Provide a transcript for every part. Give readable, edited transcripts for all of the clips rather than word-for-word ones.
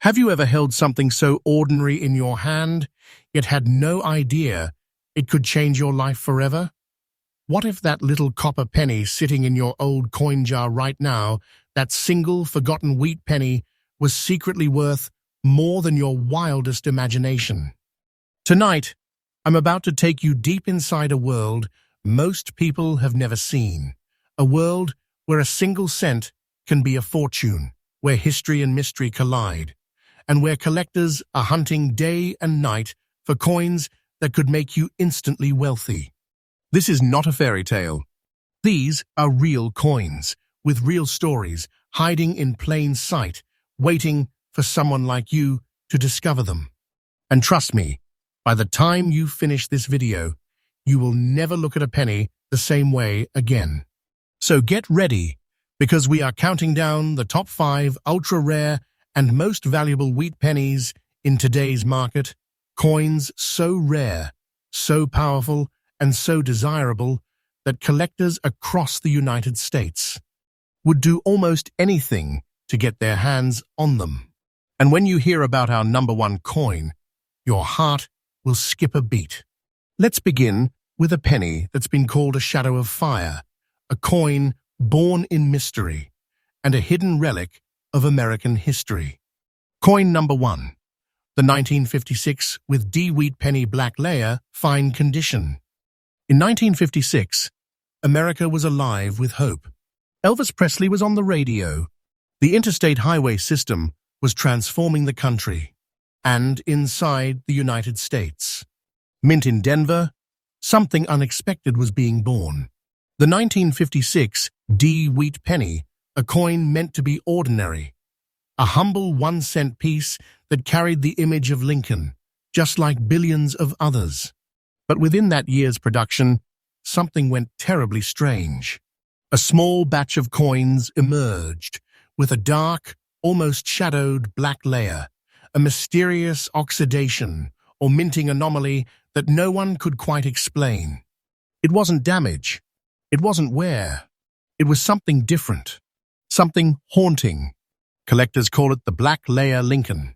Have you ever held something so ordinary in your hand, yet had no idea it could change your life forever? What if that little copper penny sitting in your old coin jar right now, that single forgotten wheat penny, was secretly worth more than your wildest imagination? Tonight, I'm about to take you deep inside a world most people have never seen. A world where a single cent can be a fortune, where history and mystery collide, and where collectors are hunting day and night for coins that could make you instantly wealthy. This is not a fairy tale. These are real coins, with real stories, hiding in plain sight, waiting for someone like you to discover them. And trust me, by the time you finish this video, you will never look at a penny the same way again. So get ready, because we are counting down the top 5 ultra-rare and most valuable wheat pennies in today's market, coins so rare, so powerful, and so desirable that collectors across the United States would do almost anything to get their hands on them. And when you hear about our #1 coin, your heart will skip a beat. Let's begin with a penny that's been called a shadow of fire, a coin born in mystery, and a hidden relic of American history. Coin #1, the 1956 with wheat penny black layer, fine condition. In 1956, America was alive with hope. Elvis Presley was on the radio. The interstate highway system was transforming the country. And inside the United States, mint in Denver, something unexpected was being born. The 1956 wheat penny, a coin meant to be ordinary. A humble 1-cent piece that carried the image of Lincoln, just like billions of others. But within that year's production, something went terribly strange. A small batch of coins emerged, with a dark, almost shadowed black layer, a mysterious oxidation or minting anomaly that no one could quite explain. It wasn't damage. It wasn't wear. It was something different, something haunting. Collectors call it the Black Layer Lincoln.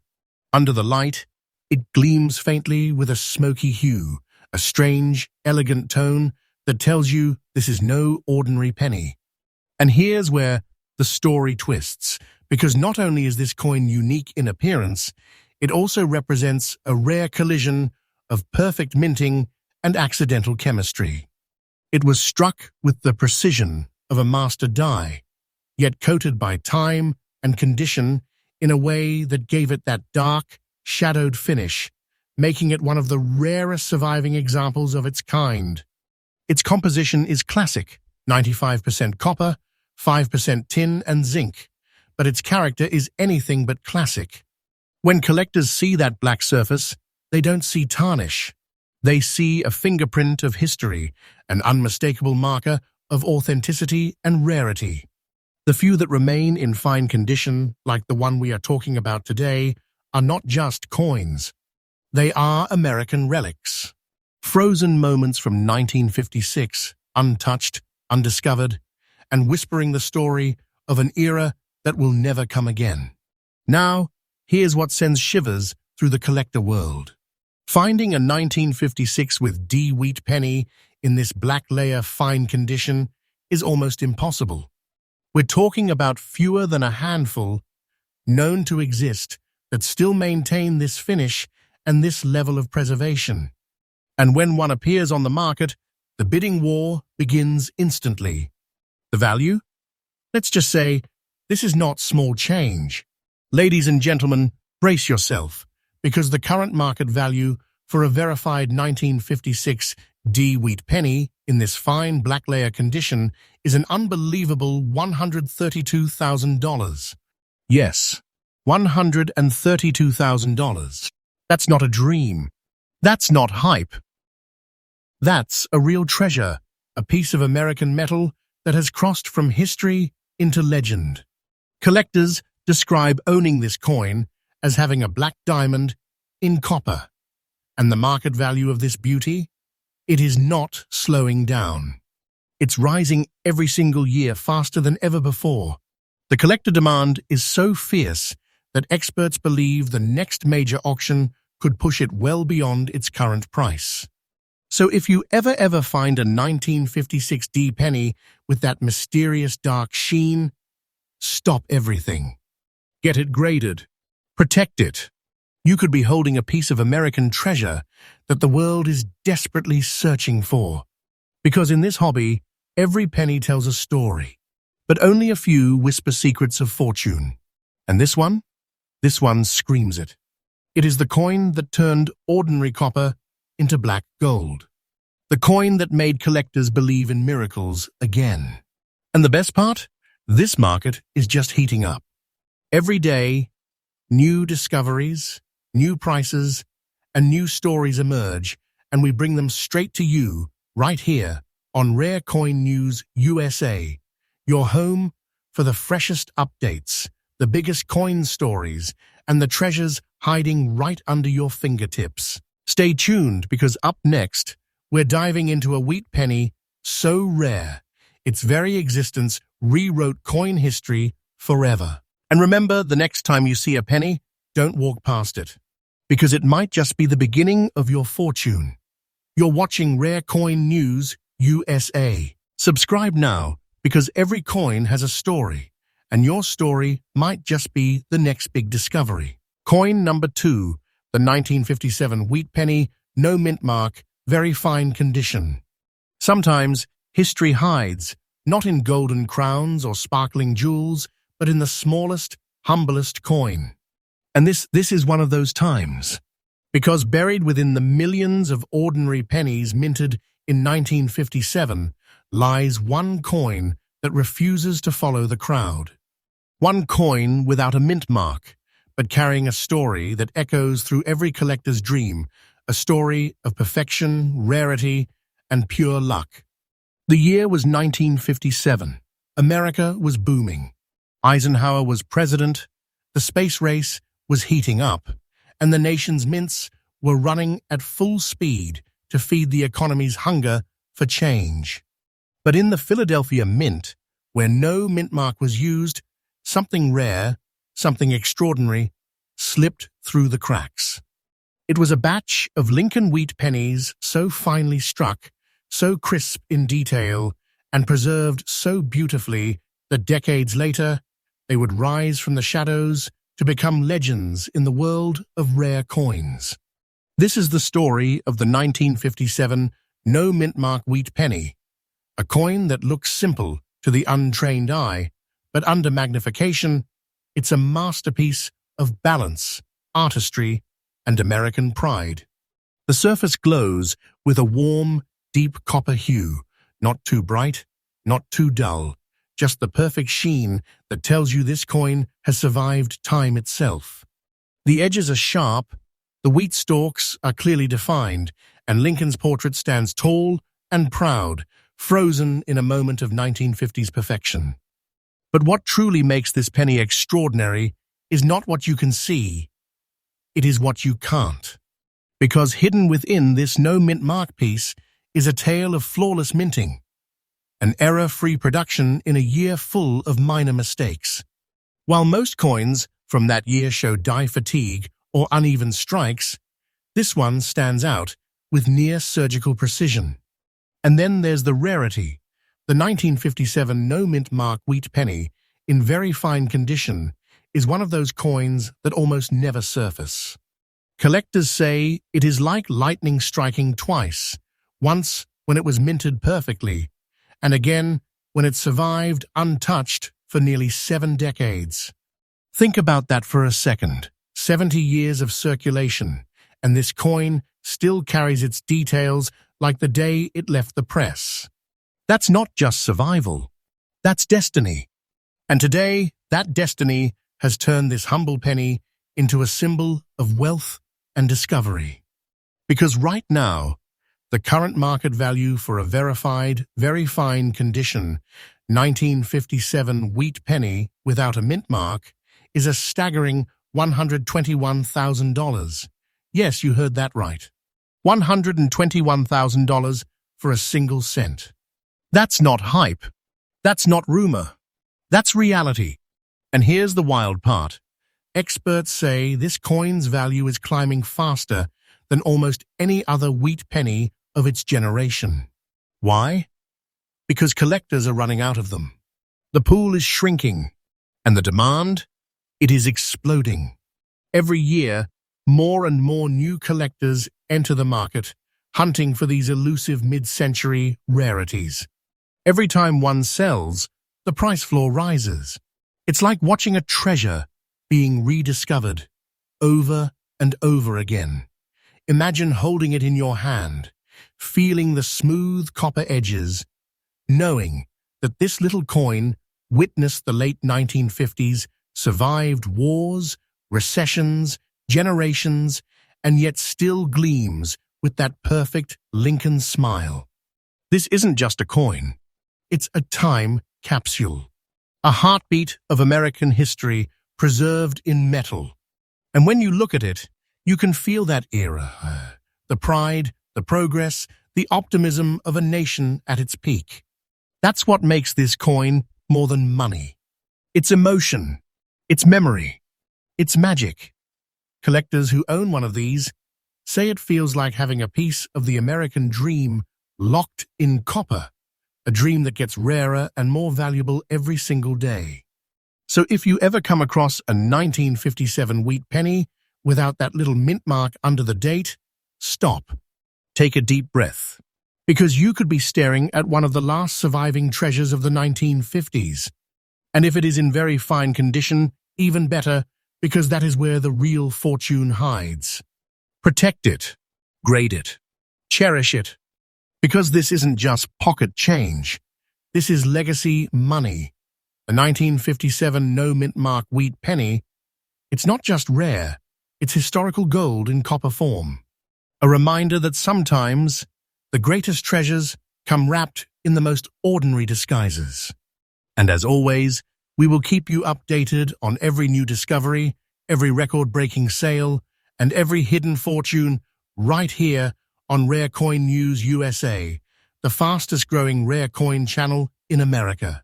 Under the light, it gleams faintly with a smoky hue, a strange, elegant tone that tells you this is no ordinary penny. And here's where the story twists, because not only is this coin unique in appearance, it also represents a rare collision of perfect minting and accidental chemistry. It was struck with the precision of a master die, yet coated by time and condition in a way that gave it that dark, shadowed finish, making it one of the rarest surviving examples of its kind. Its composition is classic, 95% copper, 5% tin and zinc, but its character is anything but classic. When collectors see that black surface, they don't see tarnish. They see a fingerprint of history, an unmistakable marker of authenticity and rarity. The few that remain in fine condition, like the one we are talking about today, are not just coins. They are American relics. Frozen moments from 1956, untouched, undiscovered, and whispering the story of an era that will never come again. Now, here's what sends shivers through the collector world. Finding a 1956 with wheat penny in this black layer fine condition is almost impossible. We're talking about fewer than a handful known to exist that still maintain this finish and this level of preservation. And when one appears on the market, the bidding war begins instantly. The value? Let's just say, this is not small change. Ladies and gentlemen, brace yourself, because the current market value for a verified 1956 wheat penny in this fine black layer condition is an unbelievable $132,000. Yes, $132,000. That's not a dream. That's not hype. That's a real treasure, a piece of American metal that has crossed from history into legend. Collectors describe owning this coin as having a black diamond in copper. And the market value of this beauty? It is not slowing down. It's rising every single year faster than ever before. The collector demand is so fierce that experts believe the next major auction could push it well beyond its current price. So if you ever find a 1956 D penny with that mysterious dark sheen, stop everything. Get it graded. Protect it. You could be holding a piece of American treasure that the world is desperately searching for. Because in this hobby, every penny tells a story, but only a few whisper secrets of fortune. And this one screams it. It is the coin that turned ordinary copper into black gold. The coin that made collectors believe in miracles again. And the best part? This market is just heating up. Every day, new discoveries, new prices, and new stories emerge, and we bring them straight to you, right here, on Rare Coin News USA, your home for the freshest updates, the biggest coin stories, and the treasures hiding right under your fingertips. Stay tuned, because up next, we're diving into a wheat penny so rare, its very existence rewrote coin history forever. And remember, the next time you see a penny, don't walk past it, because it might just be the beginning of your fortune. You're watching Rare Coin News USA. Subscribe now, because every coin has a story, and your story might just be the next big discovery. Coin number 2, the 1957 wheat penny, no mint mark, very fine condition. Sometimes history hides, not in golden crowns or sparkling jewels, but in the smallest, humblest coin. And this is one of those times. Because buried within the millions of ordinary pennies minted in 1957 lies one coin that refuses to follow the crowd. One coin without a mint mark, but carrying a story that echoes through every collector's dream, a story of perfection, rarity, and pure luck. The year was 1957. America was booming. Eisenhower was president, the space race was heating up, and the nation's mints were running at full speed to feed the economy's hunger for change. But in the Philadelphia Mint, where no mint mark was used, something rare, something extraordinary, slipped through the cracks. It was a batch of Lincoln wheat pennies so finely struck, so crisp in detail, and preserved so beautifully that decades later they would rise from the shadows to become legends in the world of rare coins. This is the story of the 1957 No Mintmark wheat penny, a coin that looks simple to the untrained eye, but under magnification, it's a masterpiece of balance, artistry, and American pride. The surface glows with a warm, deep copper hue, not too bright, not too dull, just the perfect sheen that tells you this coin has survived time itself. The edges are sharp, the wheat stalks are clearly defined, and Lincoln's portrait stands tall and proud, frozen in a moment of 1950s perfection. But what truly makes this penny extraordinary is not what you can see, it is what you can't. Because hidden within this no mint mark piece is a tale of flawless minting, an error-free production in a year full of minor mistakes. While most coins from that year show die fatigue or uneven strikes, this one stands out with near-surgical precision. And then there's the rarity. The 1957 No Mintmark wheat penny, in very fine condition, is one of those coins that almost never surface. Collectors say it is like lightning striking twice, once when it was minted perfectly, and again when it survived untouched for nearly 7 decades. Think about that for a second. 70 years of circulation, and this coin still carries its details like the day it left the press. That's not just survival, that's destiny. And today, that destiny has turned this humble penny into a symbol of wealth and discovery. Because right now, the current market value for a verified, very fine condition 1957 wheat penny without a mint mark is a staggering $121,000. Yes, you heard that right. $121,000 for a single cent. That's not hype. That's not rumor. That's reality. And here's the wild part. Experts say this coin's value is climbing faster than almost any other wheat penny of its generation. Why? Because collectors are running out of them. The pool is shrinking, and the demand? It is exploding. Every year, more and more new collectors enter the market, hunting for these elusive mid-century rarities. Every time one sells, the price floor rises. It's like watching a treasure being rediscovered over and over again. Imagine holding it in your hand, feeling the smooth copper edges, knowing that this little coin witnessed the late 1950s, survived wars, recessions, generations, and yet still gleams with that perfect Lincoln smile. This isn't just a coin. It's a time capsule, a heartbeat of American history preserved in metal. And when you look at it, you can feel that era, the pride, the progress, the optimism of a nation at its peak. That's what makes this coin more than money. It's emotion, it's memory, it's magic. Collectors who own one of these say it feels like having a piece of the American dream locked in copper, a dream that gets rarer and more valuable every single day. So if you ever come across a 1957 wheat penny without that little mint mark under the date, stop. Take a deep breath. Because you could be staring at one of the last surviving treasures of the 1950s. And if it is in very fine condition, even better, because that is where the real fortune hides. Protect it, grade it, cherish it, because this isn't just pocket change. This is legacy money. The 1957 No Mintmark wheat penny, it's not just rare, it's historical gold in copper form. A reminder that sometimes the greatest treasures come wrapped in the most ordinary disguises. And as always, we will keep you updated on every new discovery, every record-breaking sale, and every hidden fortune right here on Rare Coin News USA, the fastest-growing rare coin channel in America.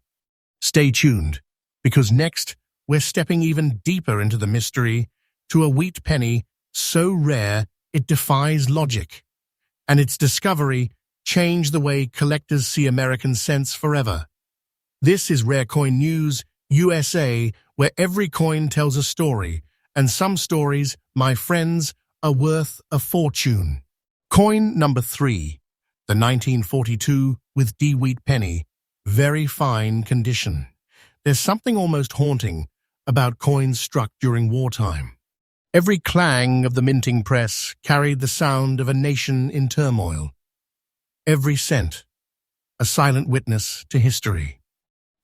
Stay tuned, because next we're stepping even deeper into the mystery to a wheat penny so rare it defies logic. And its discovery changed the way collectors see American cents forever. This is Rare Coin News USA, where every coin tells a story, and some stories, my friends, are worth a fortune. Coin number 3, the 1942 with D wheat penny, very fine condition. There's something almost haunting about coins struck during wartime. Every clang of the minting press carried the sound of a nation in turmoil. Every cent, a silent witness to history.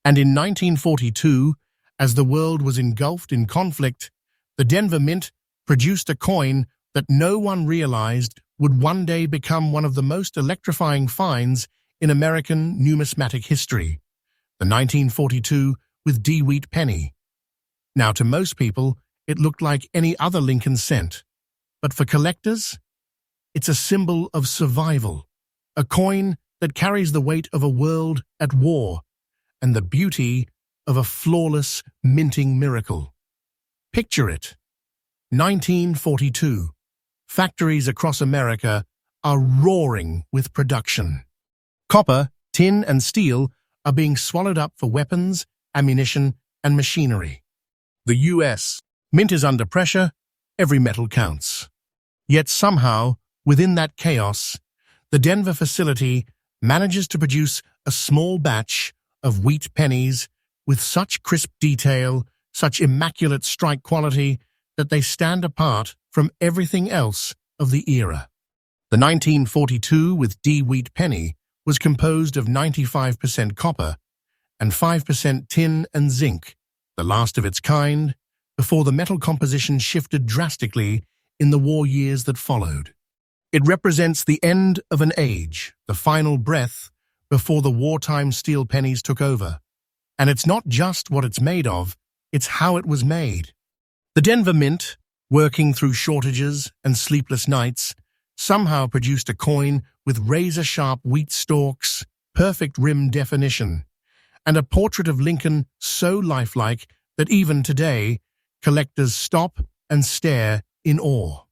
And in 1942, as the world was engulfed in conflict, the Denver Mint produced a coin that no one realized would one day become one of the most electrifying finds in American numismatic history, the 1942 with D wheat penny. Now, to most people, it looked like any other Lincoln cent, but for collectors, it's a symbol of survival, a coin that carries the weight of a world at war and the beauty of a flawless minting miracle. Picture it. 1942. Factories across America are roaring with production. Copper, tin, and steel are being swallowed up for weapons, ammunition, and machinery. The U.S. Mint is under pressure, every metal counts. Yet somehow, within that chaos, the Denver facility manages to produce a small batch of wheat pennies with such crisp detail, such immaculate strike quality, that they stand apart from everything else of the era. The 1942 with D wheat penny was composed of 95% copper and 5% tin and zinc, the last of its kind, before the metal composition shifted drastically in the war years that followed. It represents the end of an age, the final breath before the wartime steel pennies took over. And it's not just what it's made of, it's how it was made. The Denver Mint, working through shortages and sleepless nights, somehow produced a coin with razor-sharp wheat stalks, perfect rim definition, and a portrait of Lincoln so lifelike that even today, collectors stop and stare in awe.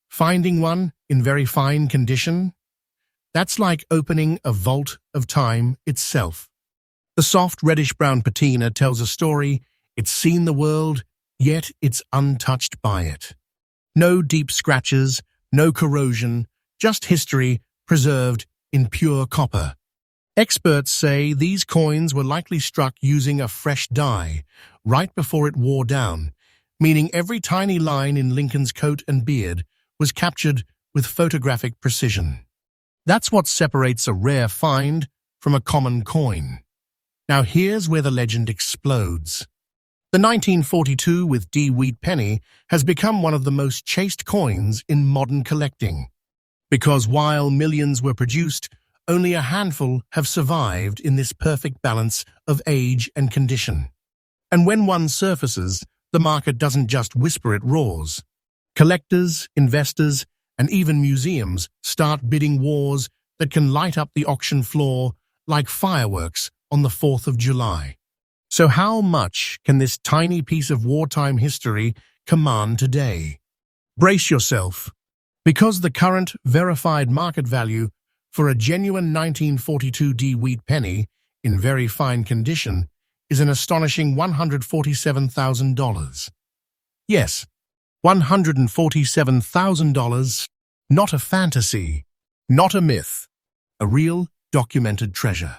Finding one in very fine condition? That's like opening a vault of time itself. The soft reddish-brown patina tells a story. It's seen the world, yet it's untouched by it. No deep scratches, no corrosion, just history preserved in pure copper. Experts say these coins were likely struck using a fresh die right before it wore down, meaning every tiny line in Lincoln's coat and beard was captured with photographic precision. That's what separates a rare find from a common coin. Now here's where the legend explodes. The 1942 with D wheat penny has become one of the most chased coins in modern collecting. Because while millions were produced, only a handful have survived in this perfect balance of age and condition. And when one surfaces, the market doesn't just whisper, it roars. Collectors, investors, and even museums start bidding wars that can light up the auction floor like fireworks on the 4th of July. So how much can this tiny piece of wartime history command today? Brace yourself, because the current verified market value for a genuine 1942 D wheat penny in very fine condition is an astonishing $147,000. Yes, $147,000, not a fantasy, not a myth, a real documented treasure.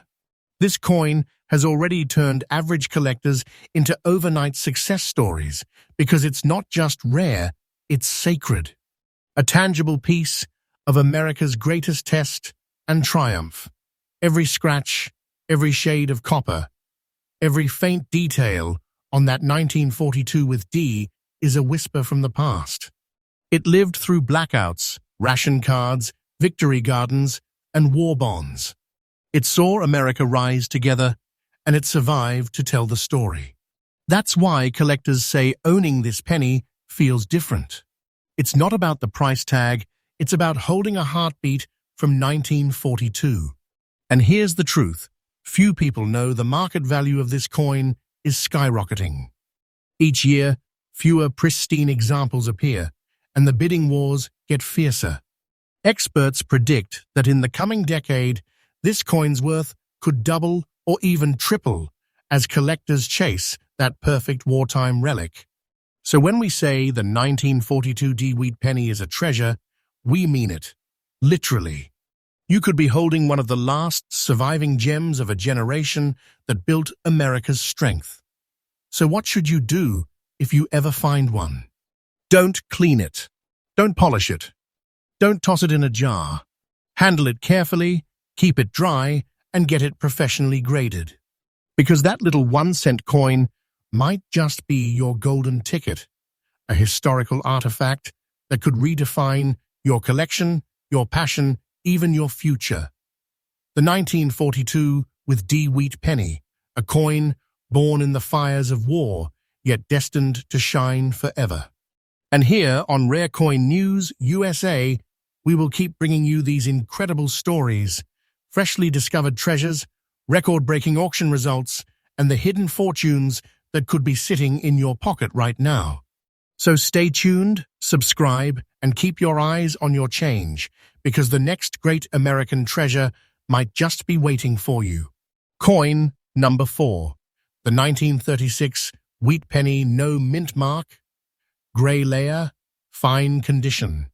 This coin has already turned average collectors into overnight success stories because it's not just rare, it's sacred. A tangible piece of America's greatest test and triumph. Every scratch, every shade of copper, every faint detail on that 1942 with D is a whisper from the past. It lived through blackouts, ration cards, victory gardens, and war bonds. It saw America rise together, and it survived to tell the story. That's why collectors say owning this penny feels different. It's not about the price tag, it's about holding a heartbeat from 1942. And here's the truth. Few people know the market value of this coin is skyrocketing. Each year, fewer pristine examples appear, and the bidding wars get fiercer. Experts predict that in the coming decade, this coin's worth could double or even triple as collectors chase that perfect wartime relic. So when we say the 1942 D wheat penny is a treasure, we mean it, literally. You could be holding one of the last surviving gems of a generation that built America's strength. So what should you do if you ever find one? Don't clean it. Don't polish it. Don't toss it in a jar. Handle it carefully, keep it dry, and get it professionally graded. Because that little 1-cent coin might just be your golden ticket, a historical artifact that could redefine your collection, your passion, even your future. The 1942 with D wheat penny, a coin born in the fires of war, yet destined to shine forever. And here on Rare Coin News USA, we will keep bringing you these incredible stories, freshly discovered treasures, record-breaking auction results, and the hidden fortunes that could be sitting in your pocket right now. So stay tuned, subscribe, and keep your eyes on your change, because the next great American treasure might just be waiting for you. Coin number 4, the 1936 wheat penny No Mintmark Gray Layer, fine condition.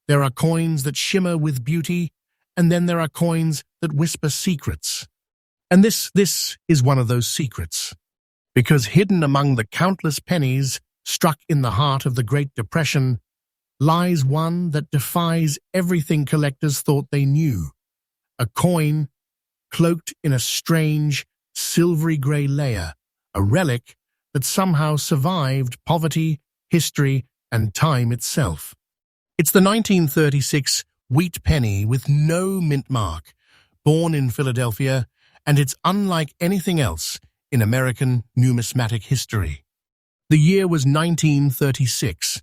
There are coins that shimmer with beauty, and then there are coins that whisper secrets. And this is one of those secrets. Because hidden among the countless pennies struck in the heart of the Great Depression lies one that defies everything collectors thought they knew. A coin cloaked in a strange, silvery gray layer, a relic that somehow survived poverty, history, and time itself. It's the 1936 wheat penny with no mint mark, born in Philadelphia, and it's unlike anything else in American numismatic history. The year was 1936.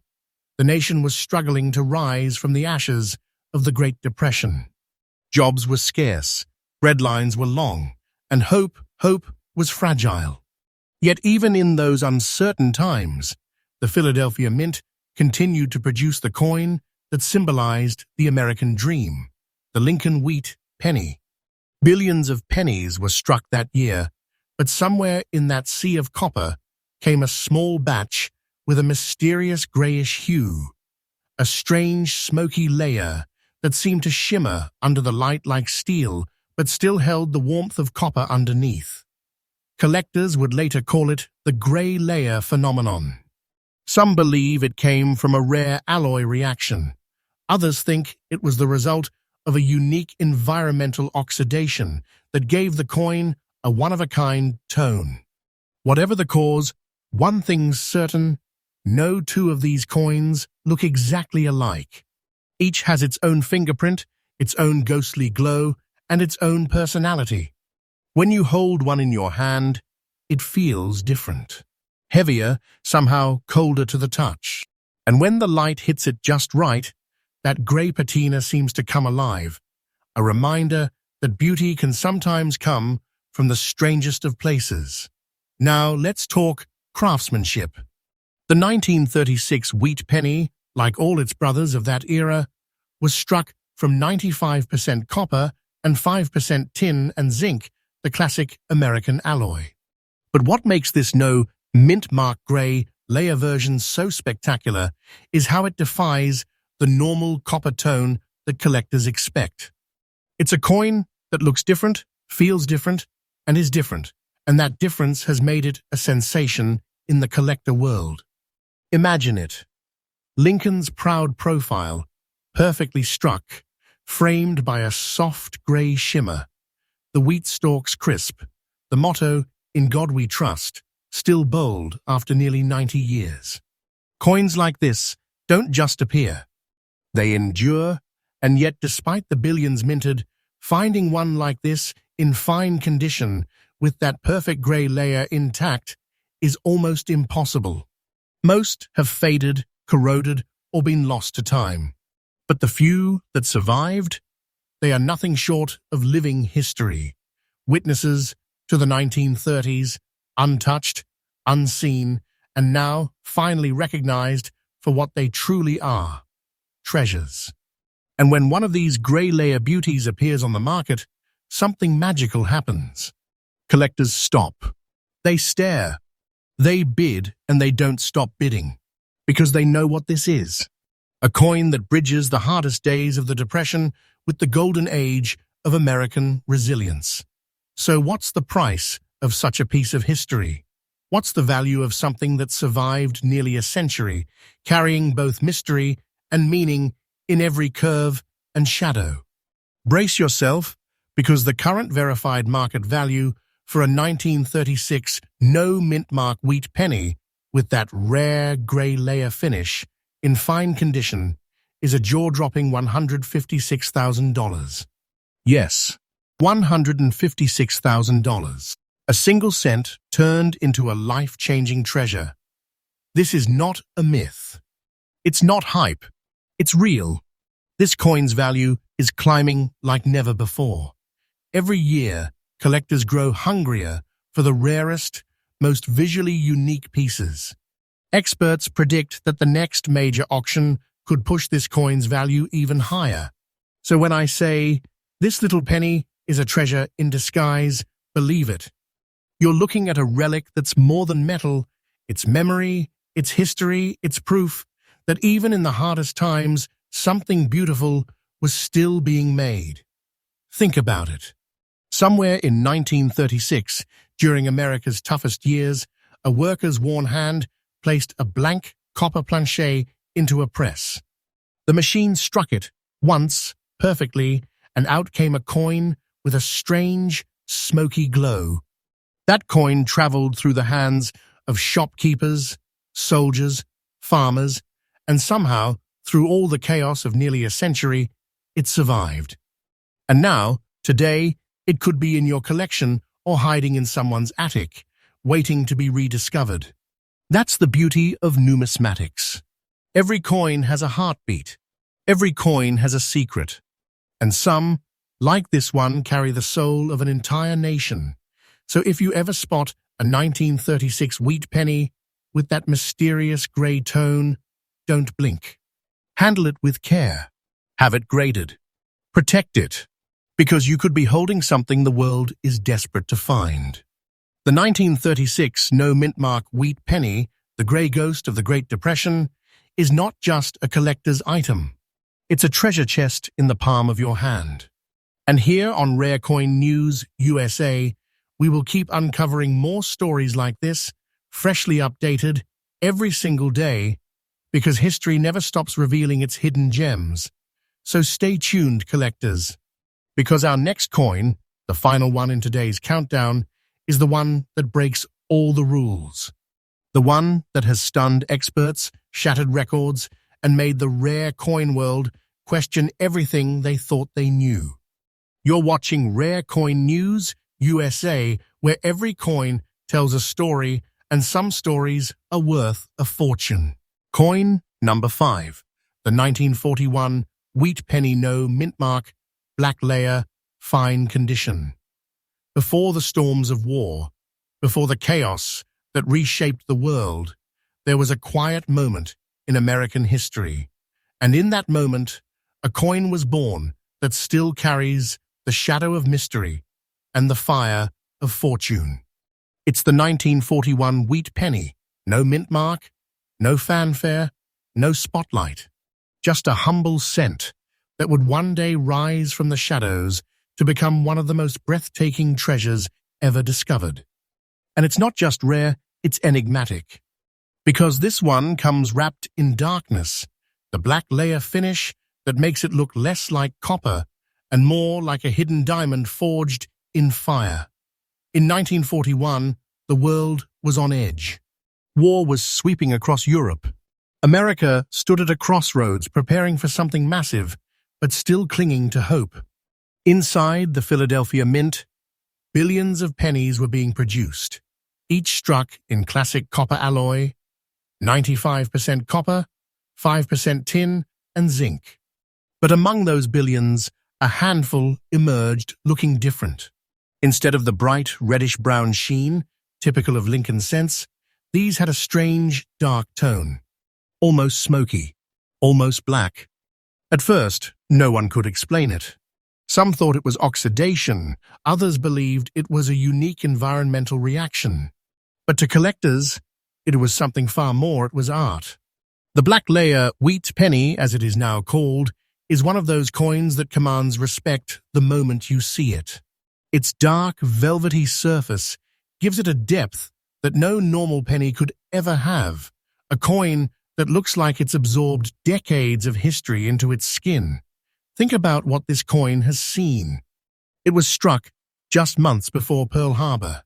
The nation was struggling to rise from the ashes of the Great Depression. Jobs were scarce, breadlines were long, and hope was fragile. Yet even in those uncertain times, the Philadelphia Mint continued to produce the coin that symbolized the American dream, the Lincoln wheat penny. Billions of pennies were struck that year, but somewhere in that sea of copper came a small batch with a mysterious grayish hue, a strange smoky layer that seemed to shimmer under the light like steel, but still held the warmth of copper underneath. Collectors would later call it the gray layer phenomenon. Some believe it came from a rare alloy reaction. Others think it was the result of a unique environmental oxidation that gave the coin a one-of-a-kind tone. Whatever the cause, one thing's certain: no two of these coins look exactly alike. Each has its own fingerprint, its own ghostly glow, and its own personality. When you hold one in your hand, it feels different. Heavier, somehow colder to the touch. And when the light hits it just right, that grey patina seems to come alive, a reminder that beauty can sometimes come from the strangest of places. Now let's talk craftsmanship. The 1936 wheat penny, like all its brothers of that era, was struck from 95% copper and 5% tin and zinc, the classic American alloy. But what makes this No Mintmark Black Layer version so spectacular is how it defies the normal copper tone that collectors expect. It's a coin that looks different, feels different, and is different, and that difference has made it a sensation in the collector world. Imagine it. Lincoln's proud profile, perfectly struck, framed by a soft grey shimmer. The wheat stalks crisp. The motto, "In God We Trust," still bold after nearly 90 years. Coins like this don't just appear. They endure, and yet despite the billions minted, finding one like this in fine condition with that perfect grey layer intact is almost impossible. Most have faded, corroded, or been lost to time. But the few that survived, they are nothing short of living history, witnesses to the 1930s, untouched, unseen, and now finally recognized for what they truly are: treasures. And when one of these grey layer beauties appears on the market, something magical happens. Collectors stop. They stare. They bid, and they don't stop bidding, because they know what this is. A coin that bridges the hardest days of the Depression with the golden age of American resilience. So what's the price of such a piece of history? What's the value of something that survived nearly a century, carrying both mystery and meaning in every curve and shadow? Brace yourself, because the current verified market value for a 1936 No Mintmark wheat penny with that rare grey layer finish in fine condition is a jaw-dropping $156,000. Yes, $156,000. A single cent turned into a life-changing treasure. This is not a myth. It's not hype. It's real. This coin's value is climbing like never before. Every year, collectors grow hungrier for the rarest, most visually unique pieces. Experts predict that the next major auction could push this coin's value even higher. So when I say, this little penny is a treasure in disguise, believe it. You're looking at a relic that's more than metal. It's memory, it's history, it's proof that even in the hardest times, something beautiful was still being made. Think about it. Somewhere in 1936, during America's toughest years, a worker's worn hand placed a blank copper planchet into a press. The machine struck it once, perfectly, and out came a coin with a strange, smoky glow. That coin traveled through the hands of shopkeepers, soldiers, farmers, and somehow, through all the chaos of nearly a century, it survived. And now, today, it could be in your collection or hiding in someone's attic, waiting to be rediscovered. That's the beauty of numismatics. Every coin has a heartbeat. Every coin has a secret. And some, like this one, carry the soul of an entire nation. So if you ever spot a 1936 wheat penny with that mysterious grey tone, don't blink. Handle it with care. Have it graded. Protect it, because you could be holding something the world is desperate to find. The 1936 No Mintmark wheat penny, the grey ghost of the Great Depression, is not just a collector's item. It's a treasure chest in the palm of your hand. And here on Rare Coin News USA, we will keep uncovering more stories like this, freshly updated, every single day, because history never stops revealing its hidden gems. So stay tuned, collectors, because our next coin, the final one in today's countdown, is the one that breaks all the rules. The one that has stunned experts, shattered records, and made the rare coin world question everything they thought they knew. You're watching Rare Coin News USA, where every coin tells a story, and some stories are worth a fortune. Coin number 5, the 1941 wheat penny No Mintmark Black Layer, fine condition. Before the storms of war, before the chaos that reshaped the world, there was a quiet moment in American history. And in that moment, a coin was born that still carries the shadow of mystery and the fire of fortune. It's the 1941 wheat penny, no mint mark, no fanfare, no spotlight, just a humble cent that would one day rise from the shadows to become one of the most breathtaking treasures ever discovered. And it's not just rare, it's enigmatic. Because this one comes wrapped in darkness, the black layer finish that makes it look less like copper and more like a hidden diamond forged in fire. In 1941, the world was on edge. War was sweeping across Europe. America stood at a crossroads preparing for something massive, but still clinging to hope. Inside the Philadelphia Mint, billions of pennies were being produced, each struck in classic copper alloy, 95% copper, 5% tin, and zinc. But among those billions, a handful emerged looking different. Instead of the bright reddish-brown sheen, typical of Lincoln cents, these had a strange, dark tone. Almost smoky, almost black. At first, no one could explain it. Some thought it was oxidation, others believed it was a unique environmental reaction. But to collectors, it was something far more, it was art. The Black Layer wheat penny, as it is now called, is one of those coins that commands respect the moment you see it. Its dark, velvety surface gives it a depth that no normal penny could ever have, a coin that looks like it's absorbed decades of history into its skin. Think about what this coin has seen. It was struck just months before Pearl Harbor.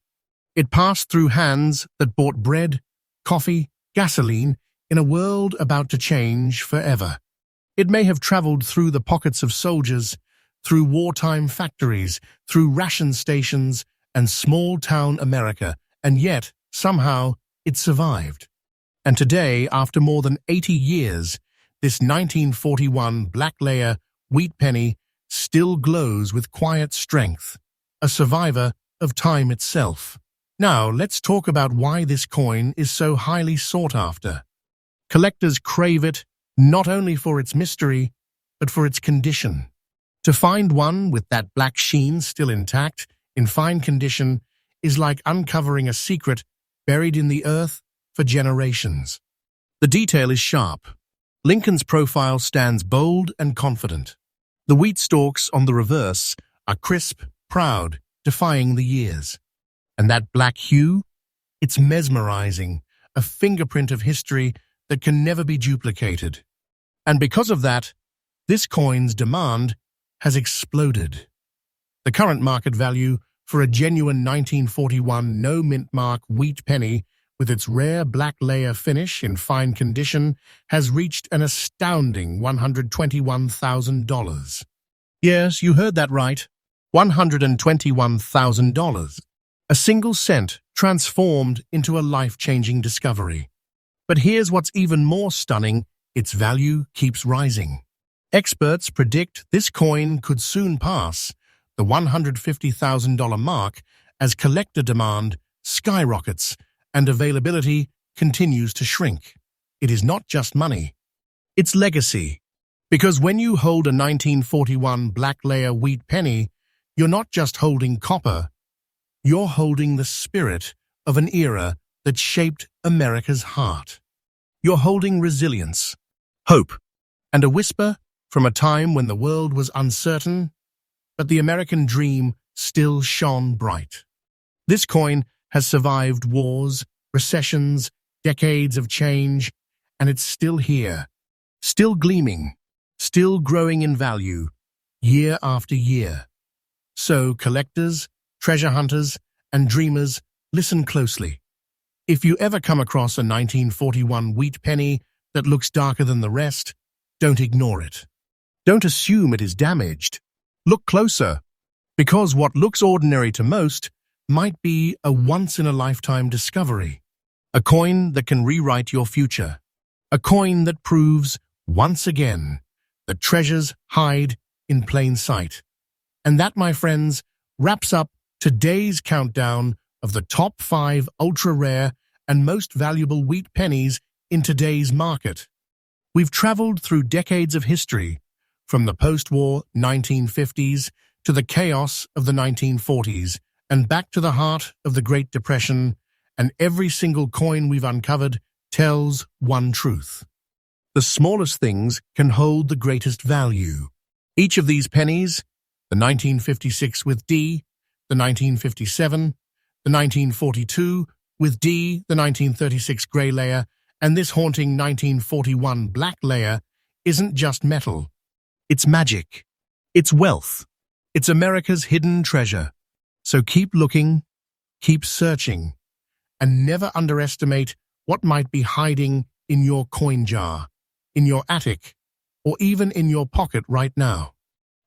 It passed through hands that bought bread, coffee, gasoline in a world about to change forever. It may have traveled through the pockets of soldiers, through wartime factories, through ration stations and small-town America, and yet, somehow, it survived. And today, after more than 80 years, this 1941 Black Layer wheat penny still glows with quiet strength, a survivor of time itself. Now, let's talk about why this coin is so highly sought after. Collectors crave it not only for its mystery, but for its condition. To find one with that black sheen still intact, in fine condition, is like uncovering a secret buried in the earth for generations. The detail is sharp. Lincoln's profile stands bold and confident. The wheat stalks on the reverse are crisp, proud, defying the years. And that black hue? It's mesmerizing, a fingerprint of history that can never be duplicated. And because of that, this coin's demand has exploded. The current market value for a genuine 1941 No Mintmark wheat penny with its rare black layer finish in fine condition has reached an astounding $121,000. Yes, you heard that right. $121,000. A single cent transformed into a life-changing discovery. But here's what's even more stunning. Its value keeps rising. Experts predict this coin could soon pass the $150,000 mark as collector demand skyrockets and availability continues to shrink. It is not just money. It's legacy. Because when you hold a 1941 black layer wheat penny, you're not just holding copper, you're holding the spirit of an era that shaped America's heart. You're holding resilience, hope, and a whisper from a time when the world was uncertain, but the American dream still shone bright. This coin has survived wars, recessions, decades of change, and it's still here, still gleaming, still growing in value, year after year. So, collectors, treasure hunters, and dreamers, listen closely. If you ever come across a 1941 wheat penny that looks darker than the rest, don't ignore it. Don't assume it is damaged. Look closer, because what looks ordinary to most might be a once-in-a-lifetime discovery. A coin that can rewrite your future. A coin that proves, once again, that treasures hide in plain sight. And that, my friends, wraps up today's countdown of the top 5 ultra-rare and most valuable wheat pennies in today's market. We've traveled through decades of history, from the post-war 1950s to the chaos of the 1940s, and back to the heart of the Great Depression, and every single coin we've uncovered tells one truth. The smallest things can hold the greatest value. Each of these pennies, the 1956 with D, the 1957, the 1942 with D, the 1936 grey layer, and this haunting 1941 black layer, isn't just metal. It's magic. It's wealth. It's America's hidden treasure. So keep looking, keep searching, and never underestimate what might be hiding in your coin jar, in your attic, or even in your pocket right now.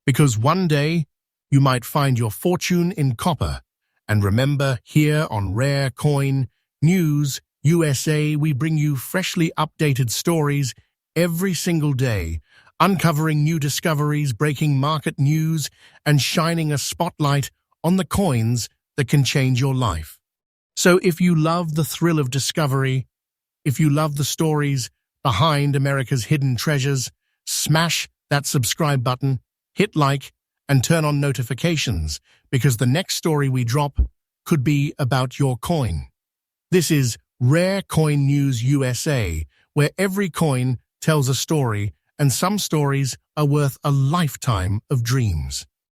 Because one day, you might find your fortune in copper. And remember, here on Rare Coin News USA, we bring you freshly updated stories every single day, uncovering new discoveries, breaking market news, and shining a spotlight on the coins that can change your life. So if you love the thrill of discovery, if you love the stories behind America's hidden treasures, smash that subscribe button, hit like, and turn on notifications, because the next story we drop could be about your coin. This is Rare Coin News USA, where every coin tells a story, and some stories are worth a lifetime of dreams.